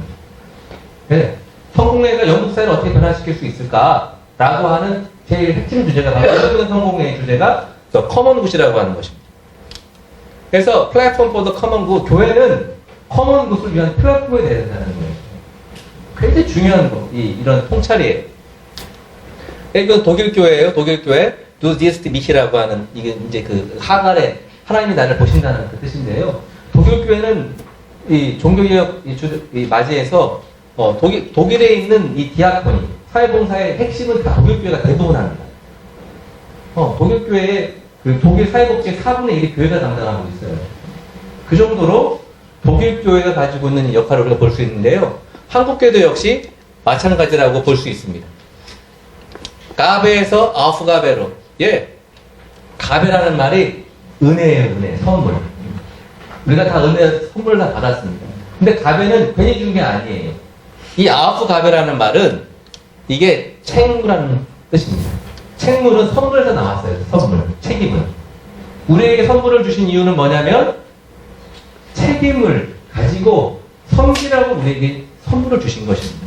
네. 성공회가 영국 사회를 어떻게 변화시킬 수 있을까라고 하는 제일 핵심 주제가 바로 성공회의 주제가 The Common Good이라고 하는 것입니다. 그래서 Platform for the Common Good, 교회는 Common Good을 위한 플랫폼이 되어야 된다는 거예요. 굉장히 중요한 거, 이런 통찰이에요. 이건 독일 교회예요. 독일 교회 Du siehst mich라고 하는 이게 이제 그 하갈에 하나님이 나를 보신다는 그 뜻인데요. 독일 교회는 이 종교개혁 맞이해서 독일에 있는 이 디아코니 사회봉사의 핵심은 다 독일 교회가 대부분 합니다. 독일 교회의 그 독일 사회복지의 4분의 1이 교회가 담당하고 있어요. 그 정도로 독일 교회가 가지고 있는 역할을 우리가 볼 수 있는데요. 한국 교회도 역시 마찬가지라고 볼 수 있습니다. 가베에서 아우프가베로. 예. 가베라는 말이 은혜예요, 은혜. 선물. 우리가 다 은혜, 선물을 다 받았습니다. 근데 가베는 괜히 준 게 아니에요. 이 아우프가베라는 말은 이게 책무라는 뜻입니다. 책무는 선물에서 나왔어요. 선물. 책임은. 우리에게 선물을 주신 이유는 뭐냐면 책임을 가지고 섬기라고 우리에게 선물을 주신 것입니다.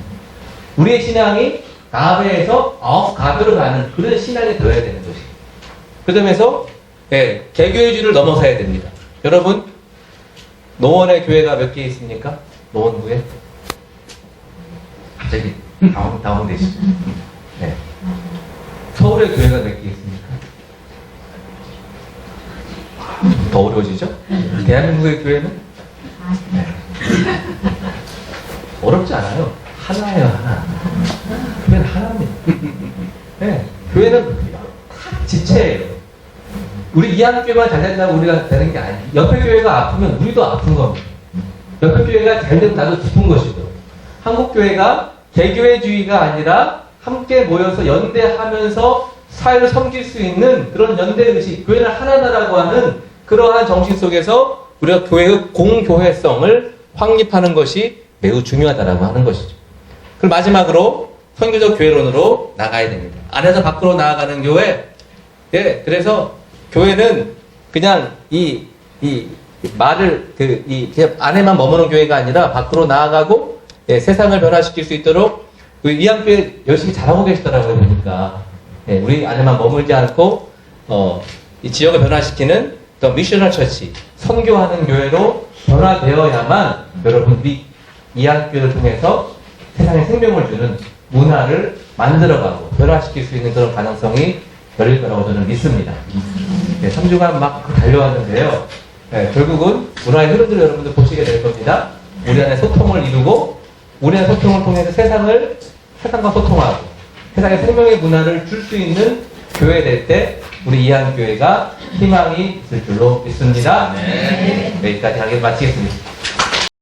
우리의 신앙이 가베에서 아우프가베로 가는 그런 신앙이 되어야 되는 것입니다. 그 점에서 개교회주의를 넘어서야 됩니다. 여러분, 노원의 교회가 몇 개 있습니까? 노원구에? 갑자기 다운되시죠? 네. 서울의 교회가 몇 개 있습니까? 더 어려워지죠? 대한민국의 교회는? 네. 어렵지 않아요. 하나예요, 하나. 교회는 하나입니다. 네. 교회는 다 지체예요. 우리 이한교회만 잘 된다고 우리가 되는 게 아니에요. 옆에 교회가 아프면 우리도 아픈 겁니다. 옆에 교회가 잘 되면 나도 기쁜 것이고. 한국 교회가 개교회주의가 아니라 함께 모여서 연대하면서 사회를 섬길 수 있는 그런 연대의식, 교회는 하나다라고 하는 그러한 정신 속에서 우리가 교회의 공교회성을 확립하는 것이 매우 중요하다라고 하는 것이죠. 그리고 마지막으로 선교적 교회론으로 나가야 됩니다. 안에서 밖으로 나아가는 교회. 예, 그래서 교회는 그냥 말을 그냥 안에만 머무는 교회가 아니라 밖으로 나아가고 예, 세상을 변화시킬 수 있도록 우리 이양교회 열심히 잘하고 계시더라고요 보니까. 예, 우리 안에만 머물지 않고 이 지역을 변화시키는 또 미셔널 처치, 선교하는 교회로 변화되어야만 여러분 우리 이양교회를 통해서 세상에 생명을 주는 문화를 만들어가고 변화시킬 수 있는 그런 가능성이 열릴 거라고 저는 믿습니다. 네, 3주간 막 달려왔는데요. 네, 결국은 문화의 흐름들을 여러분들 보시게 될 겁니다. 우리 안에 소통을 이루고 우리 안에 소통을 통해서 세상과 소통하고 세상에 생명의 문화를 줄 수 있는 교회 될 때 우리 이한교회가 희망이 있을 줄로 믿습니다. 네. 여기까지 하게 마치겠습니다.